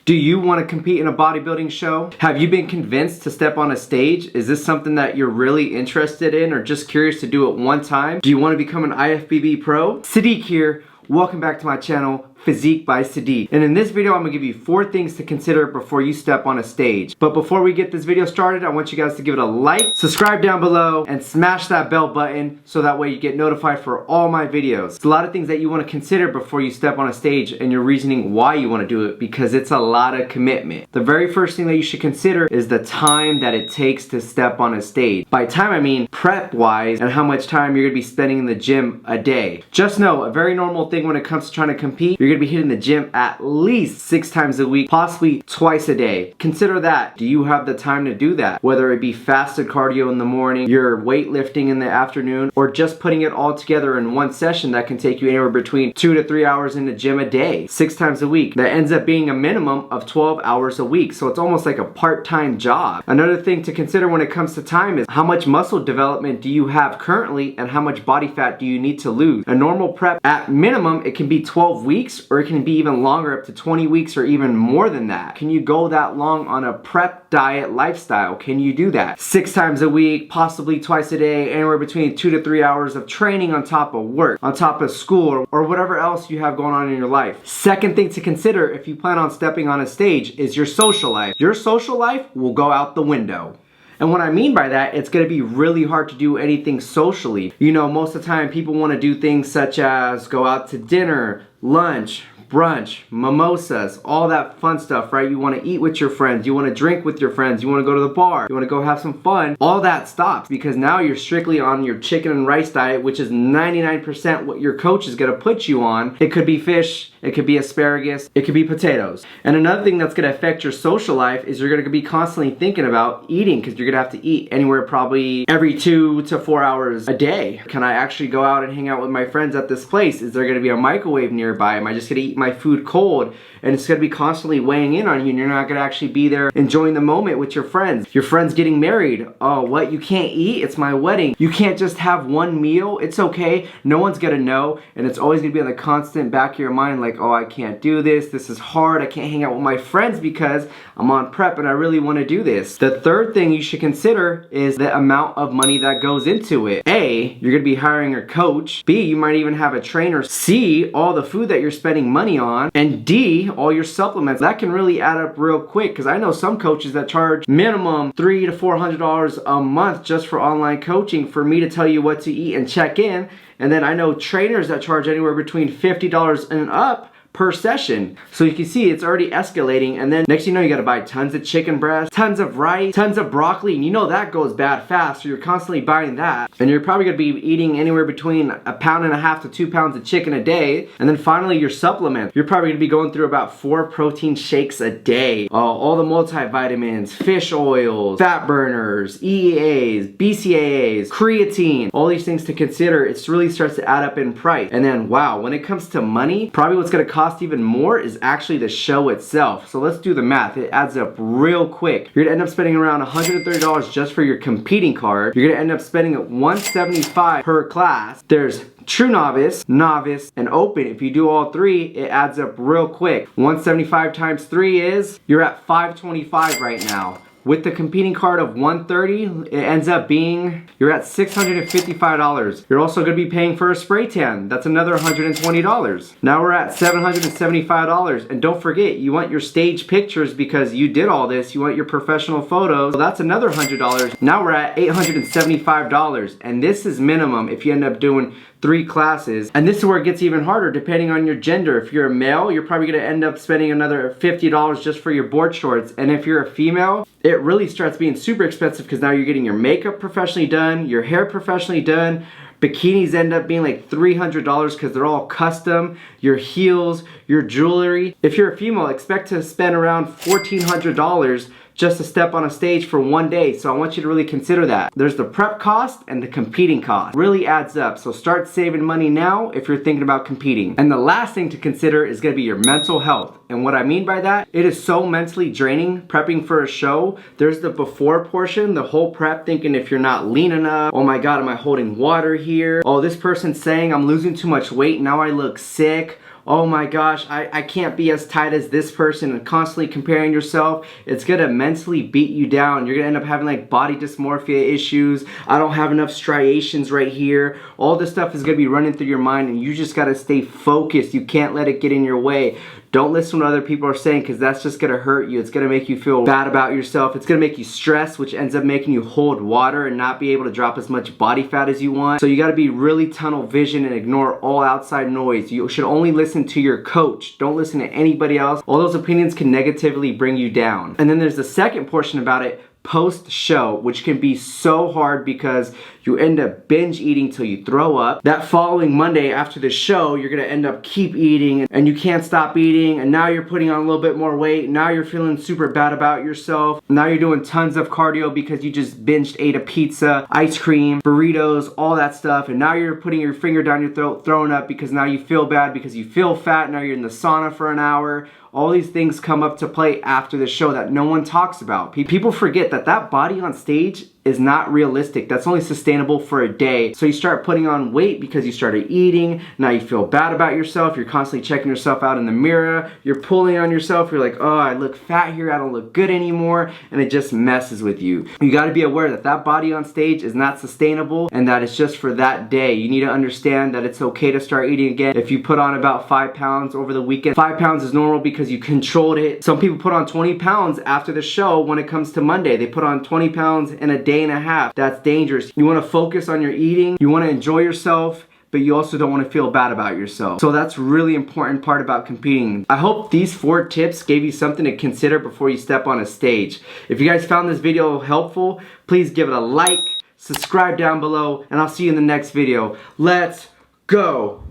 Do you want to compete in a bodybuilding show? Have you been convinced to step on a stage? Is this something that you're really interested in or just curious to do it one time? Do you want to become an IFBB pro? Sadiq here. Welcome back to my channel, Physique by Sadiq. And in this video, I'm gonna give you 4 things to consider before you step on a stage. But before we get this video started, I want you guys to give it a like, subscribe down below, and smash that bell button so that way you get notified for all my videos. It's a lot of things that you wanna consider before you step on a stage and your reasoning why you wanna do it, because it's a lot of commitment. The very first thing that you should consider is the time that it takes to step on a stage. By time, I mean prep-wise and how much time you're gonna be spending in the gym a day. Just know, a very normal thing when it comes to trying to compete, you're gonna be hitting the gym at least 6 times a week, possibly twice a day. Consider that. Do you have the time to do that? Whether it be fasted cardio in the morning, you're weightlifting in the afternoon, or just putting it all together in one session that can take you anywhere between 2 to 3 hours in the gym a day, 6 times a week. That ends up being a minimum of 12 hours a week. So it's almost like a part-time job. Another thing to consider when it comes to time is how much muscle development do you have currently and how much body fat do you need to lose. A normal prep, at minimum, it can be 12 weeks or it can be even longer, up to 20 weeks or even more than that. Can you go that long on a prep diet lifestyle? Can you do that? 6 times a week, possibly twice a day, anywhere between 2 to 3 hours of training on top of work, on top of school, or whatever else you have going on in your life. Second thing to consider if you plan on stepping on a stage is your social life. Your social life will go out the window. And what I mean by that, it's gonna be really hard to do anything socially. You know, most of the time people wanna do things such as go out to dinner, lunch, brunch, mimosas, all that fun stuff, right? You want to eat with your friends, you want to drink with your friends, you want to go to the bar, you want to go have some fun. All that stops because now you're strictly on your chicken and rice diet, which is 99% what your coach is going to put you on. It could be fish, it could be asparagus, it could be potatoes. And another thing that's going to affect your social life is you're going to be constantly thinking about eating, because you're going to have to eat anywhere probably every 2 to 4 hours a day. Can I actually go out and hang out with my friends at this place? Is there going to be a microwave nearby? Am I just going to eat my food cold? And it's going to be constantly weighing in on you, and you're not going to actually be there enjoying the moment with your friends. Your friend's getting married. Oh, what? You can't eat? It's my wedding. You can't just have one meal? It's okay. No one's going to know, and it's always going to be on the constant back of your mind like, oh, I can't do this. This is hard. I can't hang out with my friends because I'm on prep and I really want to do this. The third thing you should consider is the amount of money that goes into it. A, you're going to be hiring a coach. B, you might even have a trainer. C, all the food that you're spending money on. And D, all your supplements. That can really add up real quick, because I know some coaches that charge minimum $300 to $400 a month just for online coaching for me to tell you what to eat and check in. And then I know trainers that charge anywhere between $50 and up per session. So you can see it's already escalating, and then next thing you know, you gotta buy tons of chicken breast, tons of rice, tons of broccoli, and you know that goes bad fast, so you're constantly buying that. And you're probably gonna be eating anywhere between 1.5 pounds to 2 pounds of chicken a day. And then finally, your supplements. You're probably gonna be going through about 4 protein shakes a day. All the multivitamins, fish oils, fat burners, EAAs, BCAAs, creatine, all these things to consider. It really starts to add up in price. And then, wow, when it comes to money, probably what's gonna cost even more is actually the show itself. So let's do the math. It adds up real quick. You're gonna end up spending around $130 just for your competing card. You're gonna end up spending $175 per class. There's True Novice, Novice, and Open. If you do all 3, it adds up real quick. 175 times 3 is, you're at $525 right now. With the competing card of $130, it ends up being, you're at $655. You're also going to be paying for a spray tan. That's another $120. Now we're at $775. And don't forget, you want your stage pictures because you did all this. You want your professional photos. So that's another $100. Now we're at $875. And this is minimum if you end up doing 3 classes. And this is where it gets even harder depending on your gender. If you're a male, you're probably gonna end up spending another $50 just for your board shorts. And if you're a female, it really starts being super expensive because now you're getting your makeup professionally done, your hair professionally done. Bikinis end up being like $300 because they're all custom. Your heels, your jewelry. If you're a female, expect to spend around $1,400 just to step on a stage for one day. So I want you to really consider that. There's the prep cost and the competing cost. Really adds up. So start saving money now if you're thinking about competing. And the last thing to consider is gonna be your mental health. And what I mean by that, it is so mentally draining prepping for a show. There's the before portion, the whole prep, thinking if you're not lean enough, oh my God, am I holding water here? Oh, this person's saying I'm losing too much weight, now I look sick. oh my gosh, I can't be as tight as this person, and constantly comparing yourself, it's gonna mentally beat you down. You're gonna end up having like body dysmorphia issues. I don't have enough striations right here. All this stuff is gonna be running through your mind, and you just gotta stay focused. You can't let it get in your way. Don't listen to what other people are saying, because that's just gonna hurt you. It's gonna make you feel bad about yourself. It's gonna make you stress, which ends up making you hold water and not be able to drop as much body fat as you want. So you gotta be really tunnel vision and ignore all outside noise. You should only listen to your coach. Don't listen to anybody else. All those opinions can negatively bring you down. And then there's the second portion about it, post-show, which can be so hard because you end up binge eating till you throw up. That following Monday after the show, you're gonna end up keep eating, and you can't stop eating, and now you're putting on a little bit more weight. Now you're feeling super bad about yourself. Now you're doing tons of cardio because you just ate a pizza, ice cream, burritos, all that stuff, and now you're putting your finger down your throat, throwing up because now you feel bad because you feel fat. Now you're in the sauna for an hour. All these things come up to play after the show that no one talks about. People forget that that body on stage is not realistic. That's only sustainable for a day. So you start putting on weight because you started eating. Now you feel bad about yourself. You're constantly checking yourself out in the mirror. You're pulling on yourself. You're like, oh, I look fat here. I don't look good anymore. And it just messes with you. You got to be aware that that body on stage is not sustainable and that it's just for that day. You need to understand that it's okay to start eating again. If you put on about 5 pounds over the weekend, 5 pounds is normal because you controlled it. Some people put on 20 pounds after the show when it comes to Monday. They put on 20 pounds in a day and a half. That's dangerous. You want to focus on your eating. You want to enjoy yourself, but you also don't want to feel bad about yourself. So that's really important part about competing. I hope these 4 tips gave you something to consider before you step on a stage. If you guys found this video helpful, please give it a like, subscribe down below, and I'll see you in the next video. Let's go!